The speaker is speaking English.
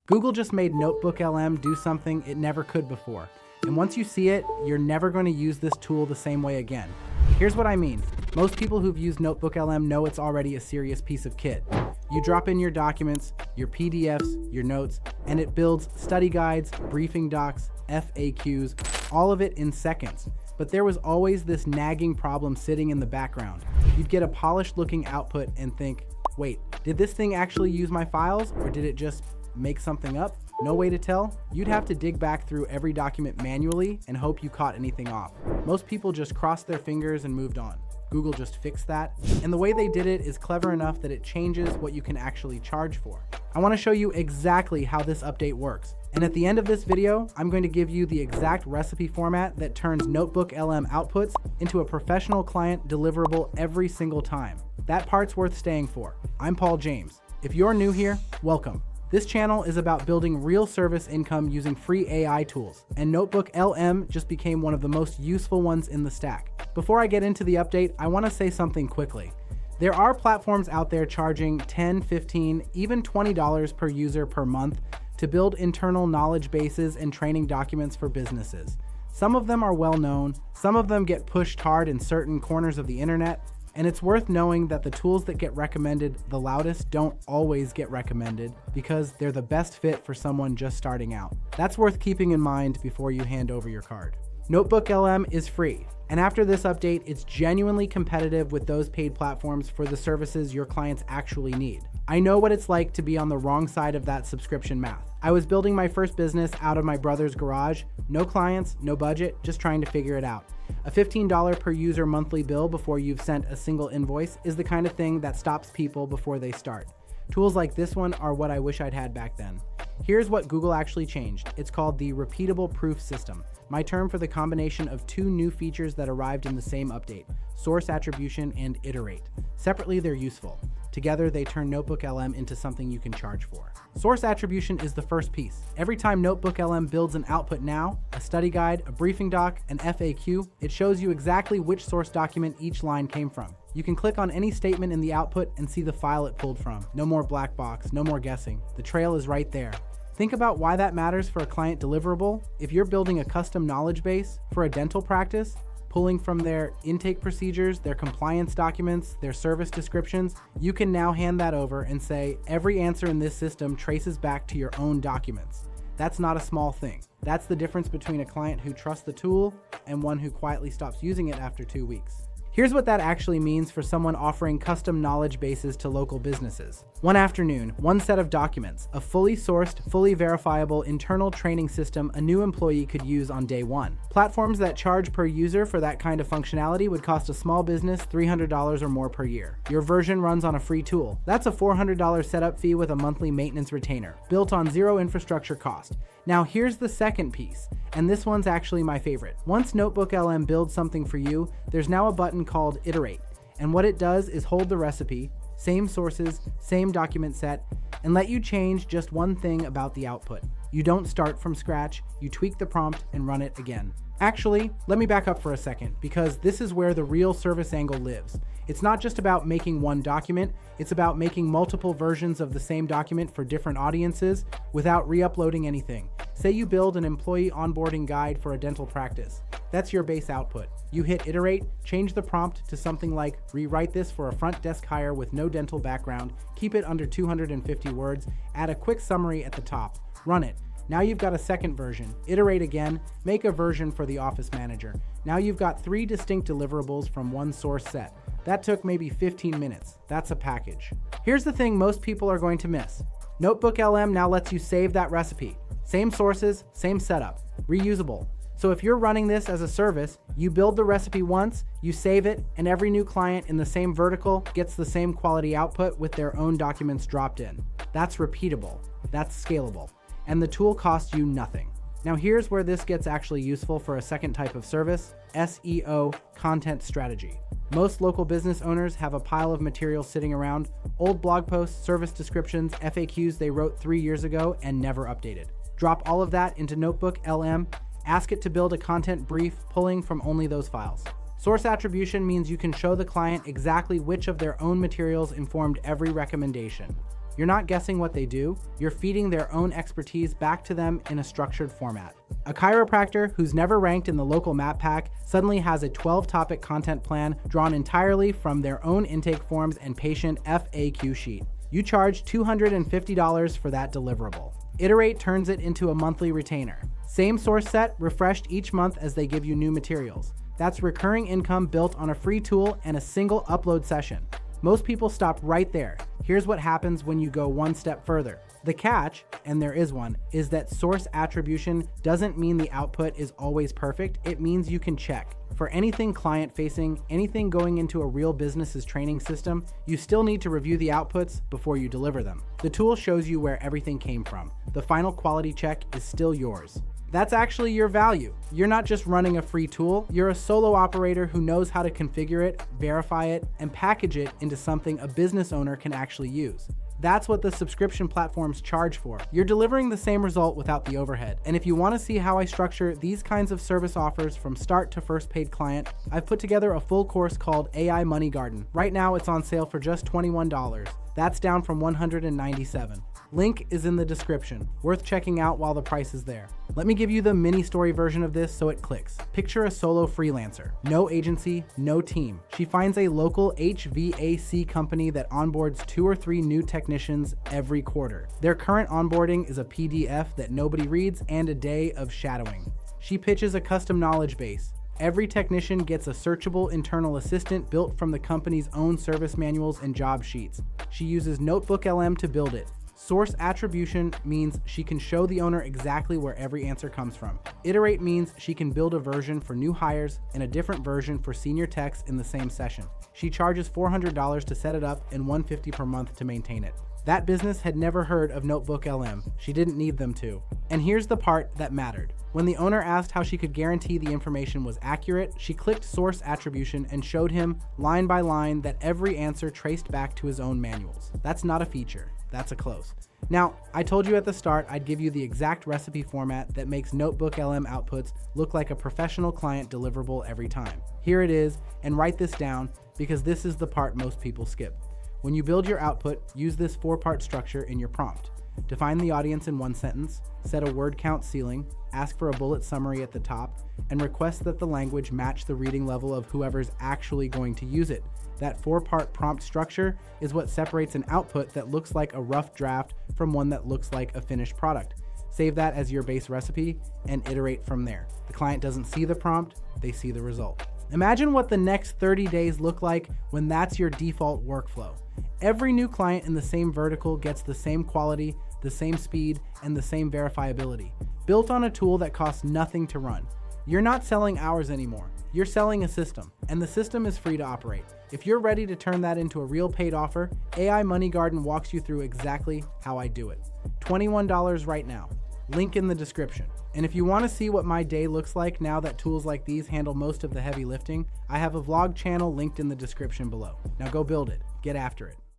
Google just made NotebookLM do something it never could before. And once you see it, you're never going to use this tool the same way again. Here's what I mean. Most people who've used NotebookLM know it's already a serious piece of kit. You drop in your documents, your PDFs, your notes, and it builds study guides, briefing docs, FAQs, all of it in seconds. But there was always this nagging problem sitting in the background. You'd get a polished looking output and think, wait, did this thing actually use my files, or did it just make something up? No way to tell? You'd have to dig back through every document manually and hope you caught anything off. Most people just crossed their fingers and moved on. Google just fixed that. And the way they did it is clever enough that it changes what you can actually charge for. I want to show you exactly how this update works. And at the end of this video, I'm going to give you the exact recipe format that turns NotebookLM outputs into a professional client deliverable every single time. That part's worth staying for. I'm Paul James. If you're new here, welcome. This channel is about building real service income using free AI tools, and NotebookLM just became one of the most useful ones in the stack. Before I get into the update, I want to say something quickly. There are platforms out there charging $10, $15, even $20 per user per month to build internal knowledge bases and training documents for businesses. Some of them are well known, some of them get pushed hard in certain corners of the internet, and it's worth knowing that the tools that get recommended the loudest don't always get recommended because they're the best fit for someone just starting out. That's worth keeping in mind before you hand over your card. NotebookLM is free, and after this update, it's genuinely competitive with those paid platforms for the services your clients actually need. I know what it's like to be on the wrong side of that subscription math. I was building my first business out of my brother's garage, no clients, no budget, just trying to figure it out. A $15 per user monthly bill before you've sent a single invoice is the kind of thing that stops people before they start. Tools like this one are what I wish I'd had back then. Here's what Google actually changed. It's called the Repeatable Proof System, my term for the combination of two new features that arrived in the same update: source attribution and iterate. Separately, they're useful. Together, they turn NotebookLM into something you can charge for. Source attribution is the first piece. Every time NotebookLM builds an output now, a study guide, a briefing doc, an FAQ, it shows you exactly which source document each line came from. You can click on any statement in the output and see the file it pulled from. No more black box, no more guessing. The trail is right there. Think about why that matters for a client deliverable. If you're building a custom knowledge base for a dental practice, pulling from their intake procedures, their compliance documents, their service descriptions, you can now hand that over and say, every answer in this system traces back to your own documents. That's not a small thing. That's the difference between a client who trusts the tool and one who quietly stops using it after 2 weeks. Here's what that actually means for someone offering custom knowledge bases to local businesses. One afternoon, one set of documents, a fully sourced, fully verifiable internal training system a new employee could use on day one. Platforms that charge per user for that kind of functionality would cost a small business $300 or more per year. Your version runs on a free tool. That's a $400 setup fee with a monthly maintenance retainer, built on zero infrastructure cost. Now here's the second piece, and this one's actually my favorite. Once NotebookLM builds something for you, there's now a button called Iterate, and what it does is hold the recipe, same sources, same document set, and let you change just one thing about the output. You don't start from scratch, you tweak the prompt and run it again. Actually, let me back up for a second, because this is where the real service angle lives. It's not just about making one document, it's about making multiple versions of the same document for different audiences without re-uploading anything. Say you build an employee onboarding guide for a dental practice. That's your base output. You hit Iterate, change the prompt to something like, rewrite this for a front desk hire with no dental background, keep it under 250 words, add a quick summary at the top, run it. Now you've got a second version. Iterate again, make a version for the office manager. Now you've got 3 distinct deliverables from one source set. That took maybe 15 minutes. That's a package. Here's the thing most people are going to miss. NotebookLM now lets you save that recipe. Same sources, same setup, reusable. So if you're running this as a service, you build the recipe once, you save it, and every new client in the same vertical gets the same quality output with their own documents dropped in. That's repeatable, that's scalable, and the tool costs you nothing. Now here's where this gets actually useful for a second type of service, SEO, content strategy. Most local business owners have a pile of material sitting around, old blog posts, service descriptions, FAQs they wrote 3 years ago and never updated. Drop all of that into NotebookLM, ask it to build a content brief pulling from only those files. Source attribution means you can show the client exactly which of their own materials informed every recommendation. You're not guessing what they do, you're feeding their own expertise back to them in a structured format. A chiropractor who's never ranked in the local map pack suddenly has a 12-topic content plan drawn entirely from their own intake forms and patient FAQ sheet. You charge $250 for that deliverable. Iterate turns it into a monthly retainer. Same source set, refreshed each month as they give you new materials. That's recurring income built on a free tool and a single upload session. Most people stop right there. Here's what happens when you go one step further. The catch, and there is one, is that source attribution doesn't mean the output is always perfect. It means you can check. For anything client-facing, anything going into a real business's training system, you still need to review the outputs before you deliver them. The tool shows you where everything came from. The final quality check is still yours. That's actually your value. You're not just running a free tool, you're a solo operator who knows how to configure it, verify it, and package it into something a business owner can actually use. That's what the subscription platforms charge for. You're delivering the same result without the overhead. And if you want to see how I structure these kinds of service offers from start to first paid client, I've put together a full course called AI Money Garden. Right now it's on sale for just $21. That's down from $197. Link is in the description. Worth checking out while the price is there. Let me give you the mini story version of this so it clicks. Picture a solo freelancer. No agency, no team. She finds a local HVAC company that onboards 2 or 3 new technicians every quarter. Their current onboarding is a PDF that nobody reads and a day of shadowing. She pitches a custom knowledge base. Every technician gets a searchable internal assistant built from the company's own service manuals and job sheets. She uses NotebookLM to build it. Source attribution means she can show the owner exactly where every answer comes from. Iterate means she can build a version for new hires and a different version for senior techs in the same session. She charges $400 to set it up and $150 per month to maintain it. That business had never heard of NotebookLM. She didn't need them to. And here's the part that mattered. When the owner asked how she could guarantee the information was accurate, she clicked source attribution and showed him line by line that every answer traced back to his own manuals. That's not a feature. That's a close. Now, I told you at the start I'd give you the exact recipe format that makes NotebookLM outputs look like a professional client deliverable every time. Here it is, and write this down because this is the part most people skip. When you build your output, use this 4-part structure in your prompt. Define the audience in 1 sentence, set a word count ceiling, ask for a bullet summary at the top, and request that the language match the reading level of whoever's actually going to use it. That 4-part prompt structure is what separates an output that looks like a rough draft from one that looks like a finished product. Save that as your base recipe and iterate from there. The client doesn't see the prompt, they see the result. Imagine what the next 30 days look like when that's your default workflow. Every new client in the same vertical gets the same quality, the same speed, and the same verifiability, built on a tool that costs nothing to run. You're not selling hours anymore. You're selling a system, and the system is free to operate. If you're ready to turn that into a real paid offer, AI Money Garden walks you through exactly how I do it. $21 right now. Link in the description. And if you want to see what my day looks like now that tools like these handle most of the heavy lifting, I have a vlog channel linked in the description below. Now go build it. Get after it.